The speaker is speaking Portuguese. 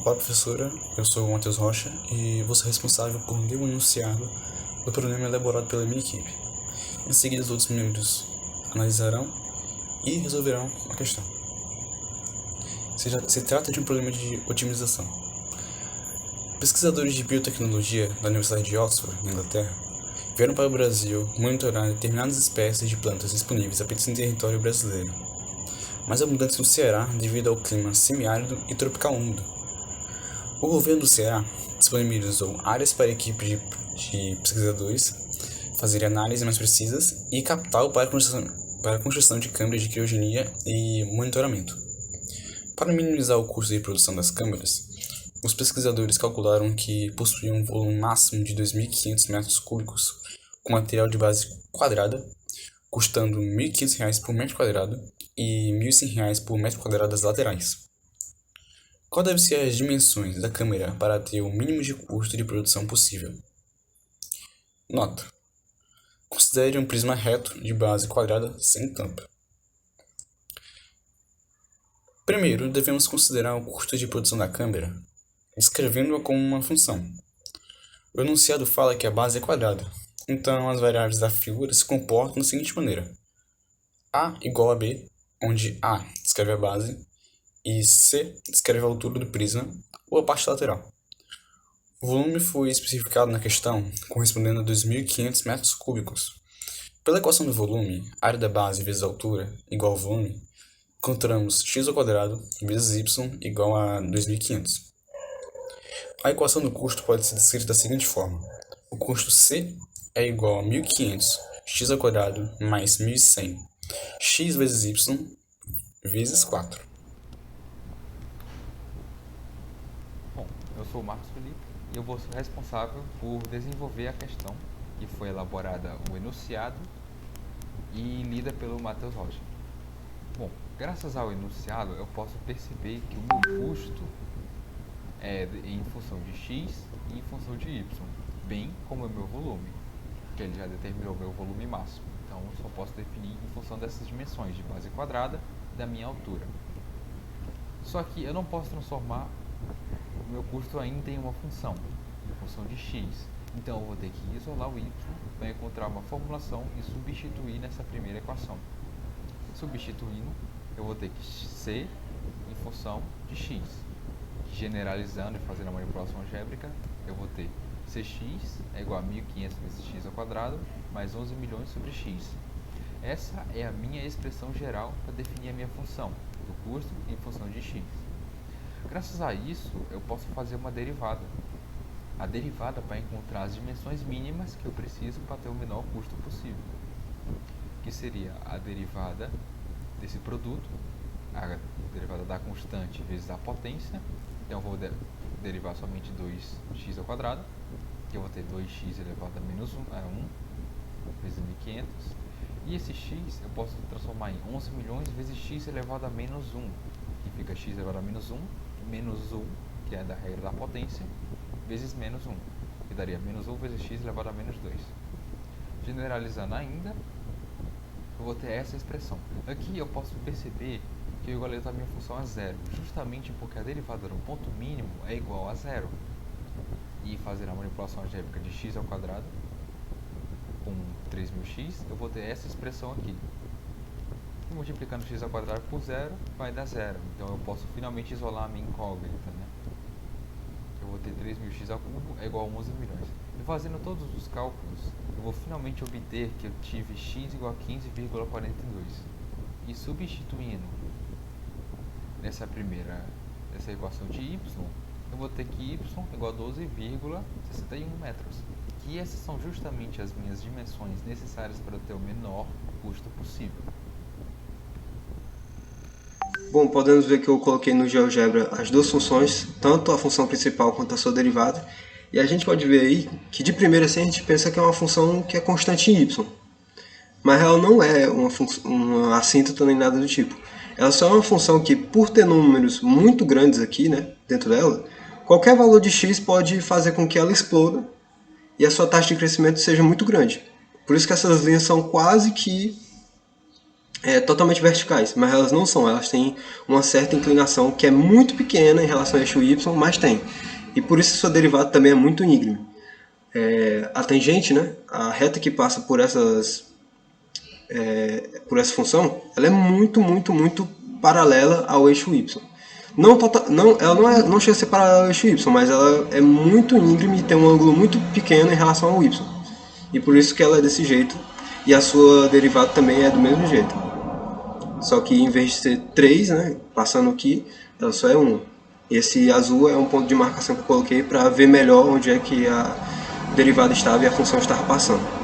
Olá, professora. Eu sou o Matheus Rocha e vou ser responsável por ler o enunciado do problema elaborado pela minha equipe. Em seguida, os outros membros analisarão e resolverão a questão. Se trata de um problema de otimização. Pesquisadores de biotecnologia da Universidade de Oxford, na Inglaterra, vieram para o Brasil monitorar determinadas espécies de plantas disponíveis apenas em território brasileiro, mais abundantes no Ceará devido ao clima semiárido e tropical úmido. O governo do Ceará disponibilizou áreas para a equipe de pesquisadores fazerem análises mais precisas e capital para a construção de câmeras de criogenia e monitoramento. Para minimizar o custo de produção das câmeras, os pesquisadores calcularam que possuíam um volume máximo de 2.500 metros cúbicos com material de base quadrada, custando R$ 1.500 por metro quadrado e R$ 1.100 por metro quadrado das laterais. Qual deve ser as dimensões da câmera para ter o mínimo de custo de produção possível? Nota: considere um prisma reto de base quadrada sem tampa. Primeiro, devemos considerar o custo de produção da câmera, descrevendo-a como uma função. O enunciado fala que a base é quadrada, então as variáveis da figura se comportam da seguinte maneira: A igual a B, onde A descreve a base e C descreve a altura do prisma ou a parte lateral. O volume foi especificado na questão correspondendo a 2.500 metros cúbicos. Pela equação do volume, área da base vezes altura igual ao volume, encontramos x ao quadrado vezes y igual a 2.500. A equação do custo pode ser descrita da seguinte forma: o custo C é igual a 1.500 x ao quadrado mais 1.100 x vezes y vezes 4. Bom, eu sou o Marcos Felipe e eu vou ser responsável por desenvolver a questão que foi elaborada o enunciado e lida pelo Matheus Rocha. Bom, graças ao enunciado eu posso perceber que o meu custo é em função de x e em função de y, bem como o meu volume, que ele já determinou o meu volume máximo. Então eu só posso definir em função dessas dimensões de base quadrada e da minha altura. Só que eu não posso transformar o meu custo ainda em uma função, em função de x. Então eu vou ter que isolar o y para encontrar uma formulação e substituir nessa primeira equação. Substituindo, eu vou ter que c em função de x. Generalizando e fazendo a manipulação algébrica, eu vou ter cx é igual a 1.500 vezes x ao quadrado mais 11 milhões sobre x. Essa é a minha expressão geral para definir a minha função do custo em função de x. Graças a isso, eu posso fazer uma derivada. A derivada para encontrar as dimensões mínimas que eu preciso para ter o menor custo possível, que seria a derivada desse produto, a derivada da constante vezes a potência. Então eu vou derivar somente 2x ao quadrado, que eu vou ter 2x elevado a menos 1, 1 vezes 1.500. E esse x eu posso transformar em 11 milhões vezes x elevado a menos 1, que fica x elevado a menos 1, menos 1, que é da regra da potência, vezes menos 1, que daria menos 1 vezes x elevado a menos 2. Generalizando ainda, eu vou ter essa expressão. Aqui eu posso perceber que eu igualei a minha função a zero, justamente porque a derivada do ponto mínimo é igual a zero. E fazer a manipulação algébrica de x ao quadrado com 3.000x, eu vou ter essa expressão aqui. E multiplicando x ao quadrado por zero, vai dar zero. Então eu posso finalmente isolar a minha incógnita, né? Eu vou ter 3.000x ao cubo é igual a 11 milhões. E fazendo todos os cálculos, eu vou finalmente obter que eu tive x igual a 15,42. E substituindo nessa equação de y, eu vou ter que y é igual a 12,61 metros. Que essas são justamente as minhas dimensões necessárias para ter o menor custo possível. Bom, podemos ver que eu coloquei no GeoGebra as duas funções, tanto a função principal quanto a sua derivada. E a gente pode ver aí que de primeira assim a gente pensa que é uma função que é constante em y. Mas ela não é uma assíntota nem nada do tipo. Ela só é uma função que, por ter números muito grandes aqui, né, dentro dela, qualquer valor de x pode fazer com que ela exploda e a sua taxa de crescimento seja muito grande. Por isso que essas linhas são quase que totalmente verticais, mas elas não são, elas têm uma certa inclinação que é muito pequena em relação ao eixo y, mas tem. E por isso sua derivada também é muito íngreme. A tangente, né, a reta que passa por por essa função, ela é muito, muito, muito paralela ao eixo y. Ela não chega a ser paralela ao eixo y, mas ela é muito íngreme e tem um ângulo muito pequeno em relação ao y. E por isso que ela é desse jeito, e a sua derivada também é do mesmo jeito. Só que em vez de ser 3, né, passando aqui, ela só é 1. Esse azul é um ponto de marcação que eu coloquei para ver melhor onde é que a derivada estava e a função estava passando.